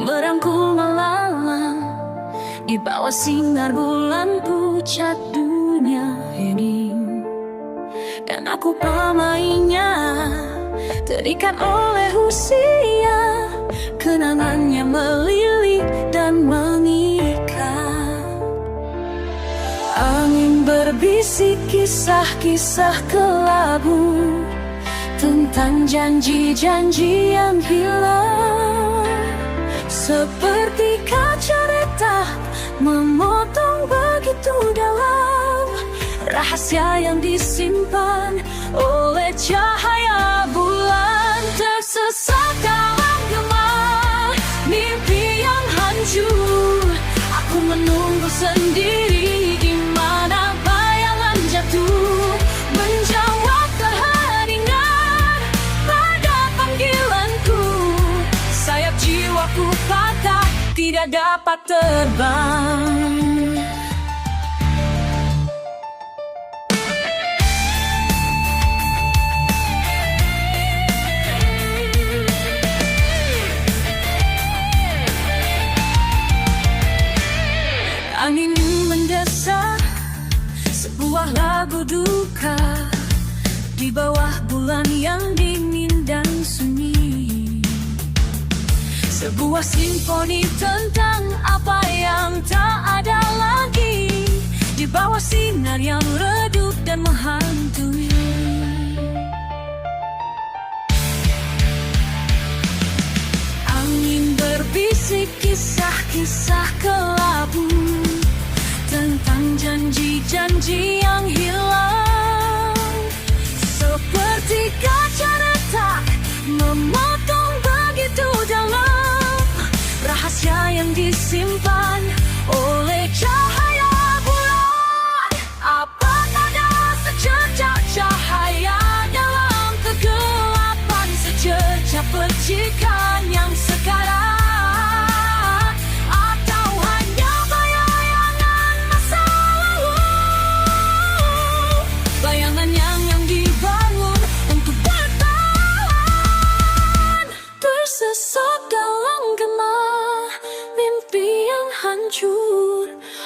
merangkul malam di bawah sinar bulan pucat dunia ini. Dan aku pramainya, terikat oleh usia, kenangannya melilit dan mengikat. Angin berbisik kisah-kisah kelabu tentang janji-janji yang hilang, seperti kaca retak memotong begitu dalam rahasia yang disimpan oleh cahaya bulan. Tersesat dalam gemah mimpi yang hancur, aku menunggu sendiri di mana bayangan jatuh, menjawab keheningan pada panggilanku. Sayap jiwaku patah, tidak dapat terbang. Angin mendesak sebuah lagu duka di bawah bulan yang dingin dan sunyi, sebuah simfoni tentang apa yang tak ada lagi di bawah sinar yang redup dan menghantui. Angin berbisik kisah-kisah kelabu tentang janji-janji yang hilang, seperti kaca retak memotong begitu dalam rahasia yang disimpan oleh cahaya bulan. Apakah ada secercah cahaya dalam kegelapan, secercah percikan yang sekarang,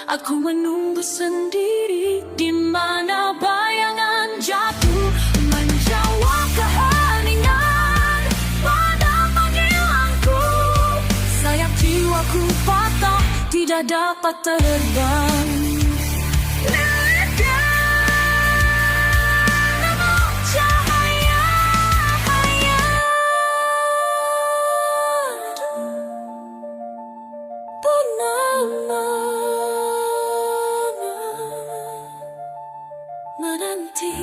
aku menunggu sendiri di mana bayangan jatuh, menjawab keheningan pada panggilanku. Sayap jiwaku patah, tidak dapat terbang. Menanti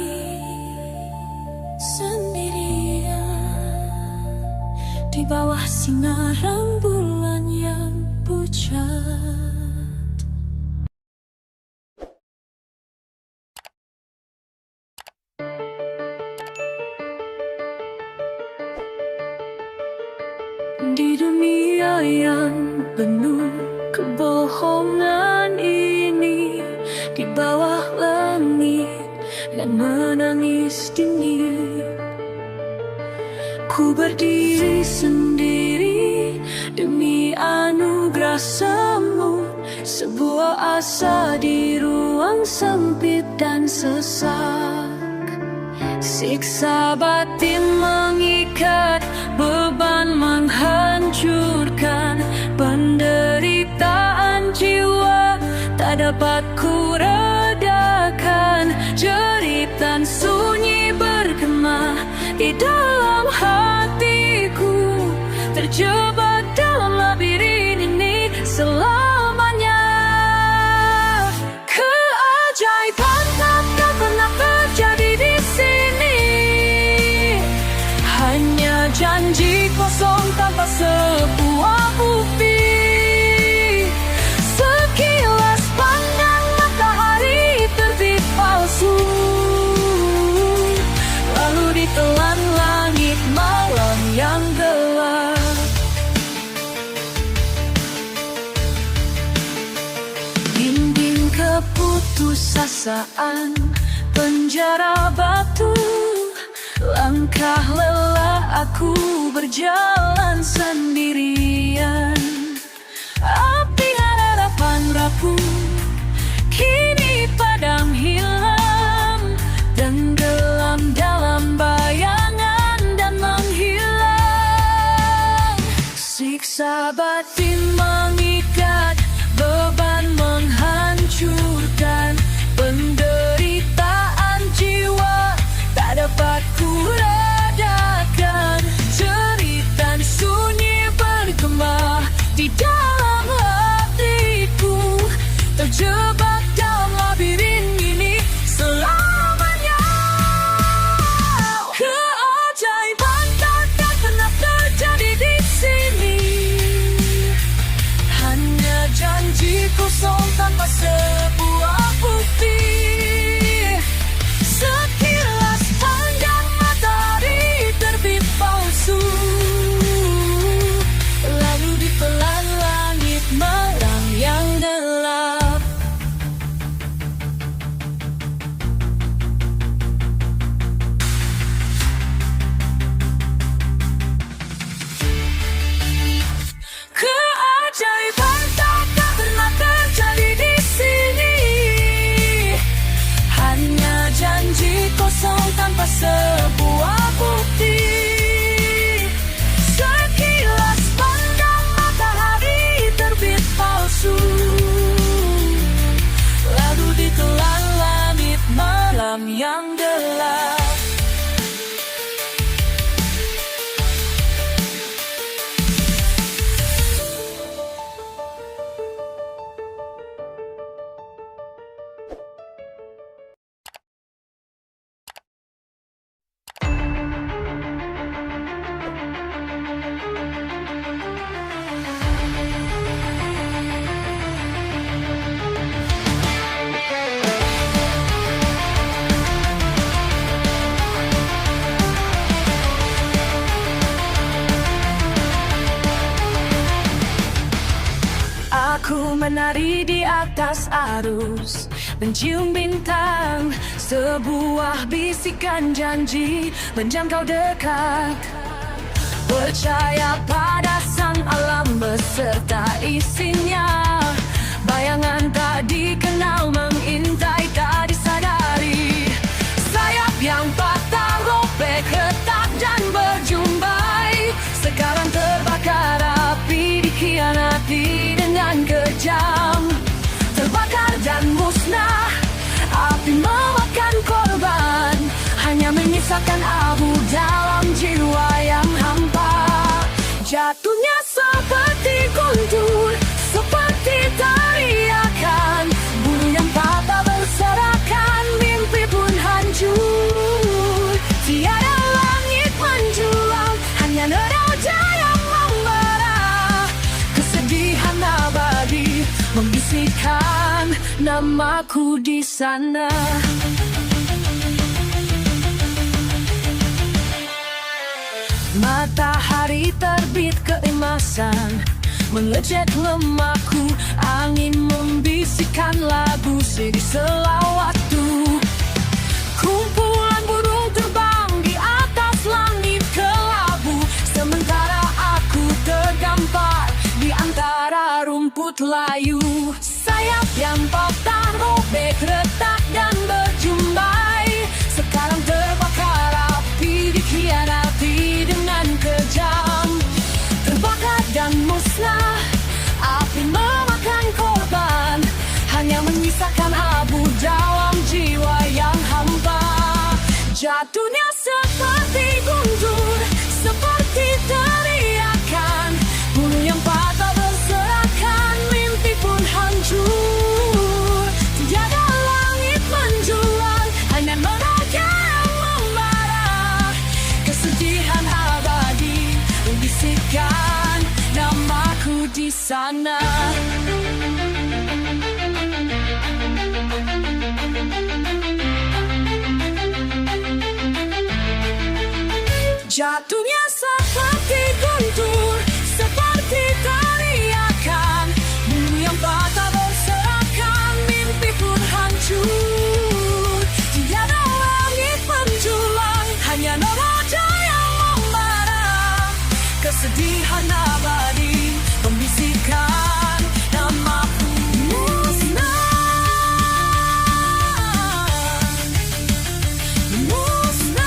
sendirian di bawah sinar bulan yang pucat. Di dunia yang penuh kebohongan ini, di bawah langit dan menangis dingin, ku berdiri sendiri demi anugerah semu, sebuah asa di ruang sempit dan sesak. Siksa batin mengikat, beban menghancurkan, penderitaan jiwa tak dapat ku redakan. Jeritan sunyi bergema di dalam hatiku, terjebak dalam labirin ini selamanya. Keajaiban tak pernah terjadi di sini, hanya janji kosong tanpa sebuah bukti. Sekilas pandang matahari terbit palsu, lalu ditelan langit malam yang gelap. Dinding keputusasaan, penjara batu, langkah lelah aku berjalan sendirian. batin mengikat, beban menghancurkan, penderitaan jiwa tak dapat kuredakan. Cerita sunyi bergema di dalam hatiku, terjebak dalam labirin ini selamanya. Keajaiban takkan pernah terjadi di sini, hanya janji kosong tanpa sebuah bukti. Sekilas pandang matahari terbit palsu, lalu ditelan langit malam yang gelap. Keajaiban takkan pernah terjadi di sini, hanya janji kosong tanpa sebuah bukti. Sekilas pandang matahari terbit palsu, lalu ditelan langit malam yang gelap. Aku menari di atas arus, mencium bintang, sebuah bisikan janji menjangkau dekat. Percaya pada sang alam beserta isinya, bayangan tak dikenal mengintai tak disadari. Sayap yang patah robek retak dan berjumpai, sekarang terbakar api dikhianati dengan kejam. Terbakar dan musnah, api memakan korban, hanya menyisakan abu dalam jiwa yang hampa. Jatuhnya seperti guntur, seperti teriakan, bulu yang patah berserakan, mimpi pun hancur. Tiada langit menjulang, hanya neraja yang membara. Kesedihan abadi membisikkan namaku di sana. Matahari terbit keemasan, mengejek lemakku, angin membisikkan lagu sedih selawatku. Kumpulan burung terbang di atas langit kelabu, sementara aku terdampar di antara rumput layu. Sayap yang patah robek retak dan berjumpai, sekarang terbakar api dikhianati dengan kejam. Terbakar dan musnah, api memakan korban, hanya menyisakan abu dalam jiwa yang hampa. Jatuhnya seperti guntur, seperti teriakan, bulu yang patah berserakan, mimpi pun hancur. Tiada langit menjulang, hanya neraja yang membara. Kesedihan abadi membisikkan namaku di sana. Jatuhnya seperti guntur, seperti teriakan, bulu yang patah berserakan, mimpi pun hancur. Tiada langit menjulang, hanya neraja yang membara. Kesedihan abadi membisikkan namaku musnah. Musnah.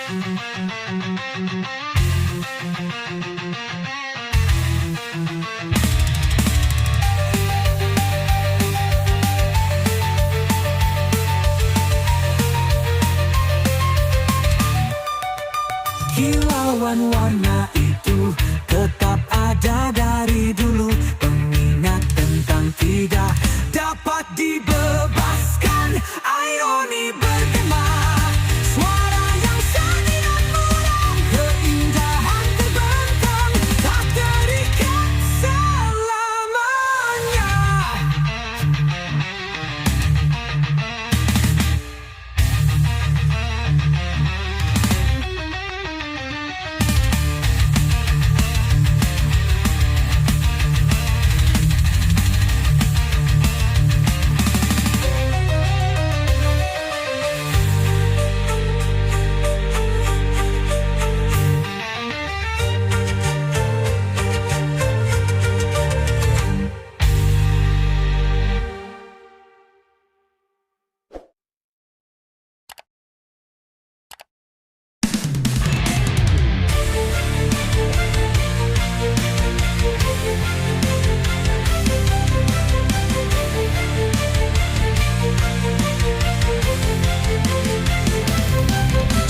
Kilauan warna itu tetap ada dari dulu. Pengingat tentang tidak dapat dibebaskan. Ironi bergema, suara yang sangat murung, keindahan terbentang, tak terikat selamanya.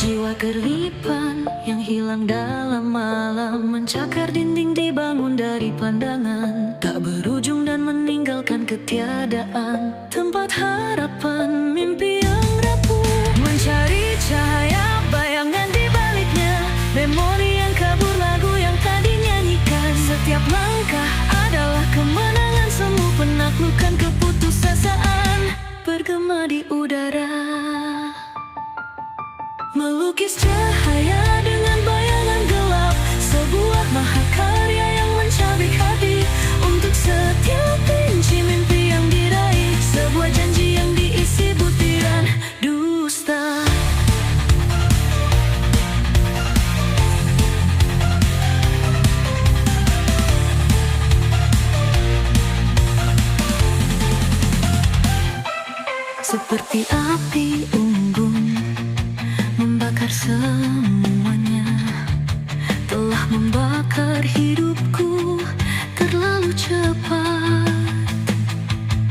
Jiwa keripan yang hilang dalam malam, mencakar dinding dibangun dari pandangan, tak berujung dan meninggalkan ketiadaan. Tempat harapan, mimpi yang rapuh, mencari cahaya bayangan di baliknya, memori yang kabur, lagu yang tadi nyanyikan. Setiap langkah adalah kemenangan, semu penaklukan keputusasaan, bergema di udara. Melukis cahaya dengan bayangan gelap, sebuah mahakarya yang mencabik hati. Untuk setiap inci mimpi yang diraih, sebuah janji yang diisi butiran dusta. Seperti api unggun membakar semuanya, telah membakar hidupku terlalu cepat.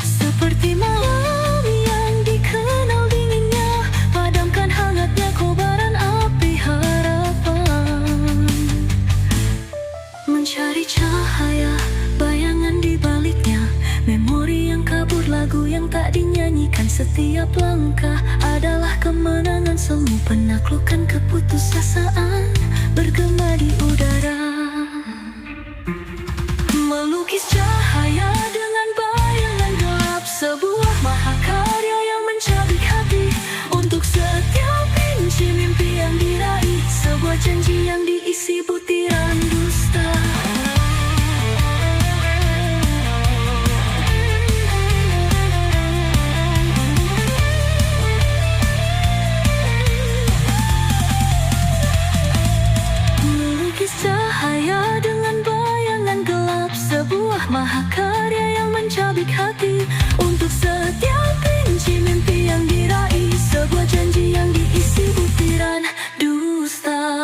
Seperti malam yang dikenal dinginnya, padamkan hangatnya kobaran api harapan. Mencari cahaya bayangan di baliknya, memori yang kabur, lagu yang tak dinyanyikan. Setiap langkah adalah kemenangan, semu penaklukan keputusasaan, bergema di udara. Melukis cahaya dengan bayangan gelap, sebuah mahakarya yang mencabik hati. Untuk setiap inci mimpi yang diraih, sebuah janji yang diisi butiran dusta. Cahaya dengan bayangan gelap, sebuah mahakarya yang mencabik hati. Untuk setiap inci mimpi yang diraih, sebuah janji yang diisi butiran dusta.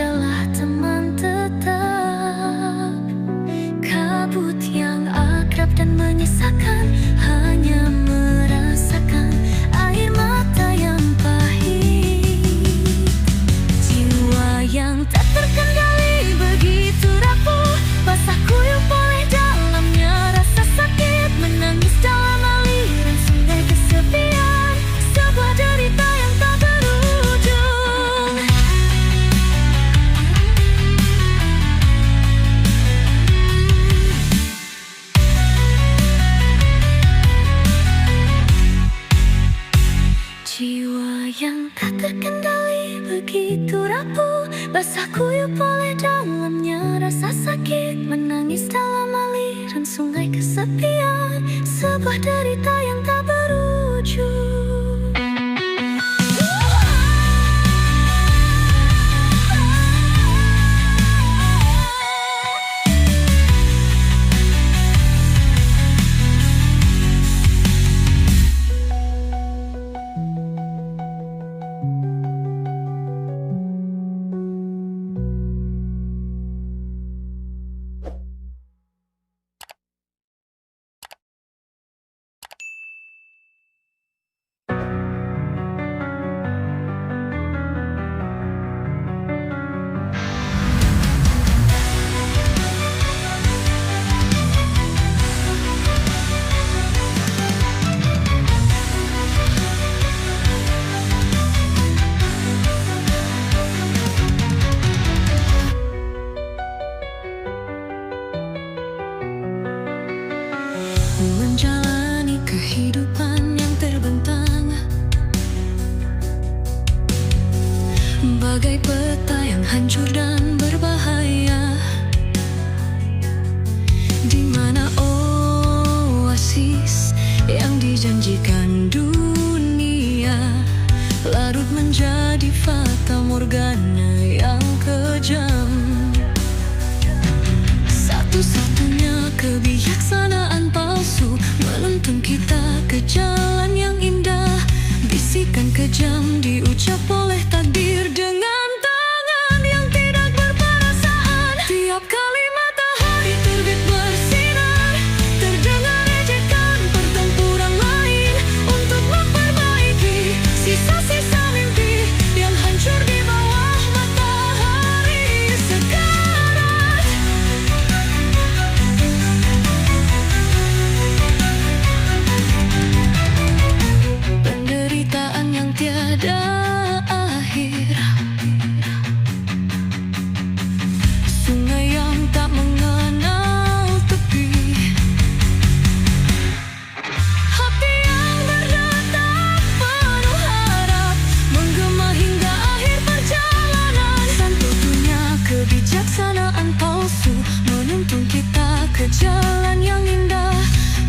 adalah teman tetap. Kabut yang akrab dan menyisakan, hanya merasakan air mata yang pahit. Jiwa yang tak terkendali begitu rapuh, basah kuyup oleh dalamnya rasa sakit, menangis dalam aliran sungai kesepian, sebuah derita yang tak berujung. Jiwa yang tak terkendali begitu rapuh, basah kuyup oleh dalamnya rasa sakit, menangis dalam aliran sungai kesepian, sebuah derita yang tak berujung. Menjalani kehidupan yang terbentang, bagai peta yang hancur dan berbahaya, di mana oasis yang dijanjikan dunia larut menjadi fata morgana yang kejam. Satu-satunya kebijaksanaan palsu menuntun kita ke jalan yang indah, bisikan kejam diucap oleh takdir dengan tangan yang tidak berperasaan. Tiap kali matahari terbit bersinar, terdengar ejekan pertempuran lain untuk memperbaiki sisa-sisa mimpi yang hancur di bawah matahari sekarat. Penderitaan yang tiada akhir, sungai yang tak mengenal tepi, hati yang berdetak penuh harap, menggema hingga akhir perjalanan. Satu-satunya kebijaksanaan palsu menuntun kita ke jalan yang indah,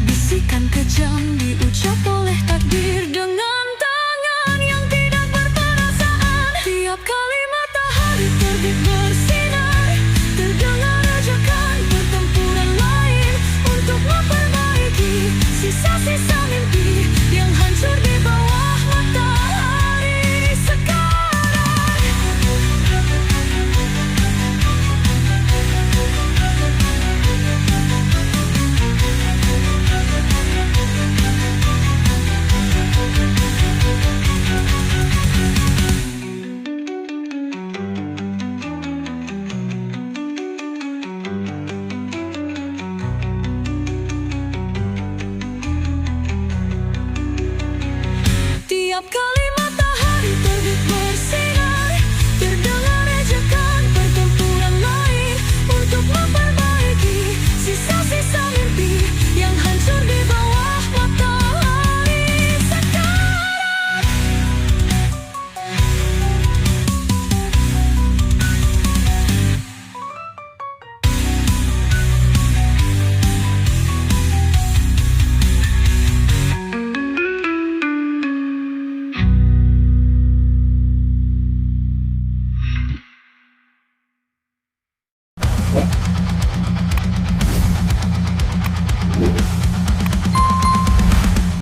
bisikan kejam diucap oleh takdir dengan tangan yang tidak berperasaan. Tiap kali matahari terbit bersinar, terdengar ajakan pertempuran lain untuk memperbaiki sisa-sisa mimpi yang hancur di bawah matahari sekarat. Tiap kali matahari terbit bersinar, terdengar ejekan pertempuran lain untuk memperbaiki sisa-sisa mimpi yang hancur di bawah matahari sekarat.